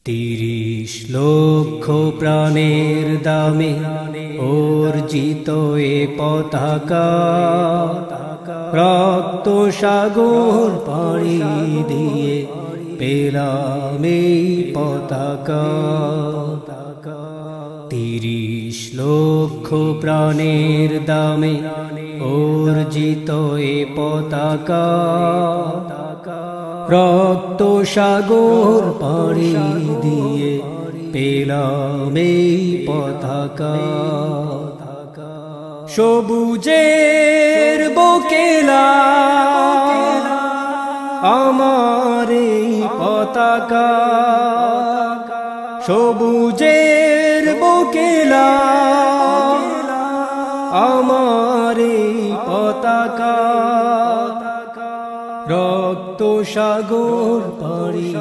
৩০ লক্ষ প্রাণের দামে অর্জিত এ পতাকা, রক্ত সাগর পাড়ি দিয়ে পেলাম এই পতাকা। ৩০ লক্ষ প্রাণের দামে অর্জিত এ পতাকা, রক্ত সাগর পাড়ি দিয়ে পেলাম এই পতাকা। সবুজের বকেলা আমার এই পতাকা, সবুজের বকেলা আমার এই পতাকা, রক্ত সাগর পাড়ি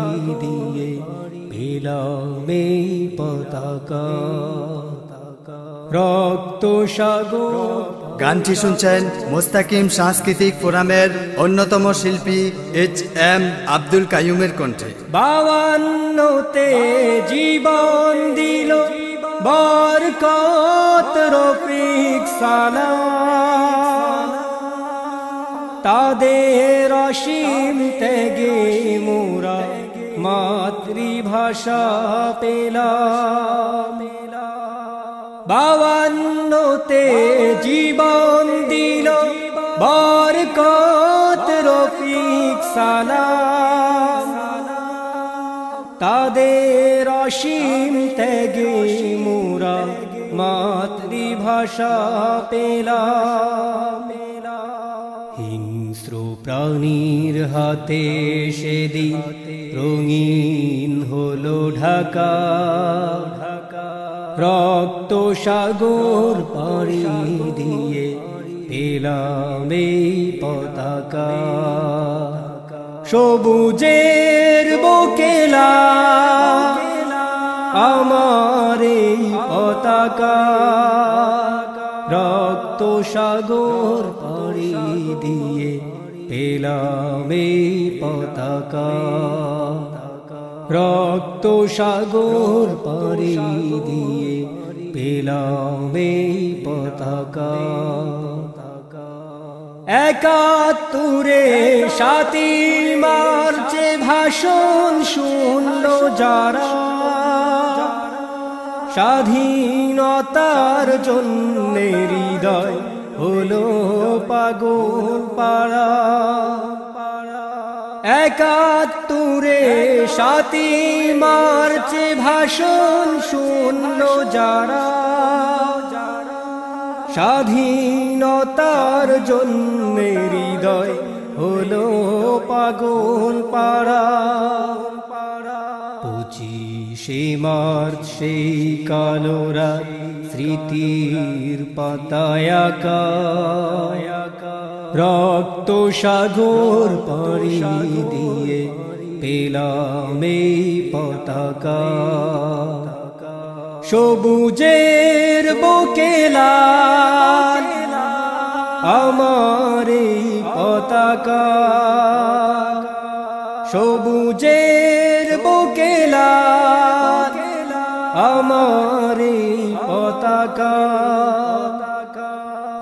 দিয়ে পেলাম এই পতাকা, রক্ত সাগর। গানটি শুনছেন মুস্তাকিম সাংস্কৃতিক ফোরামের অন্যতম শিল্পী HM আব্দুল কাইয়ুমের কণ্ঠে। 52তে জীবন দিল বরকত রফিক সালাম, তাদের অসীম ত্যাগে মোরা মাতৃভাষা পেলাম। 52তে জীবন দিল বরকত রফিক সালাম, তাদের অসীম ত্যাগে মোরা মাতৃভাষা পেলাম। হিংস্র প্রাণীর হাতে সেদিন রঙিন হলো ঢাকা, রক্ত সাগর পাড়ি দিয়ে পেলাম এই পতাকা। সবুজের বকেলা আমার এই পতাকা, রক্ত সাগর পাড়ি দিয়ে পেলাম এই পতাকা, রক্ত সাগর পাড়ি দিয়ে পেলাম এই পতাকা। ৭১-এ ৭ই মার্চে ভাষণ শুনল যারা, স্বাধীনতার জন্য হৃদয় হলো পাগল পাড়া। ৭১-এ ৭ই মার্চে ভাষণ শুনল যারা, স্বাধীনতার জন্য হৃদয় হলো পাগল পাড়া। ২৫শে মার্চ সেই কালো রাত স্মৃতির পাতায় আঁকা, রক্ত সাগর পাড়ি দিয়ে পেলাম এই পতাকা। সবুজের বকেলা আমার এই পতাকা, সবুজের বকেলা আমার এই পতাকা,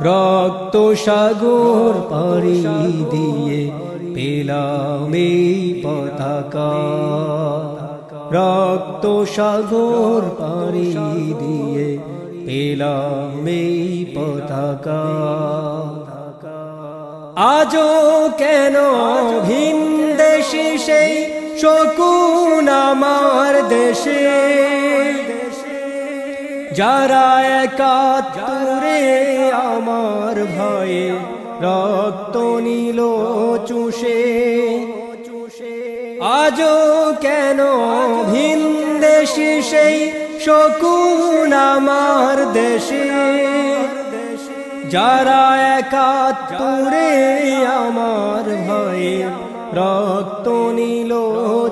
রক্ত সাগর পাড়ি দিয়ে পেলাম এই পতাকা, রক্ত সাগর পাড়ি দিয়ে পেলাম এই পতাকা। আজও কেন ভিনদেশি সেই শকুন আমার দেশে, যারা ৭১-এ আমার ভয়ে রক্ত নিল চুষে। আজও কেন ভিনদেশি সেই শকুন আমার দেশে, যারা ৭১-এ আমার ভয়ে রক্ত নিল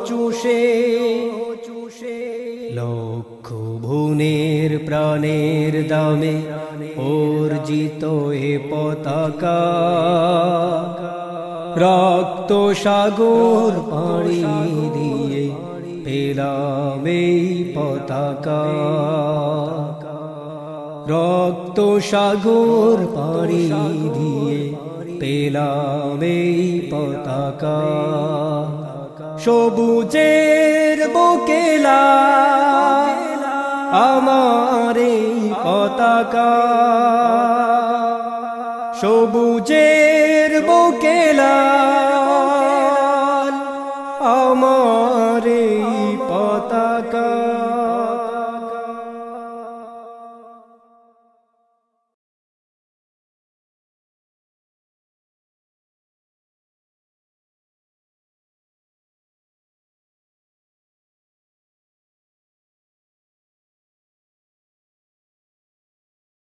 চুষে। লক্ষ বোনের প্রাণের দামে অর্জিত এ পতাকা, রক্ত সাগর পাড়ি দিয়ে পেলাম এই পতাকা। রক্ত সাগর পাড়ি দিয়ে পেলাম এই পতাকা। সবুজের বুকেলা আমার এই পতাকা। সবুজের বুকেলা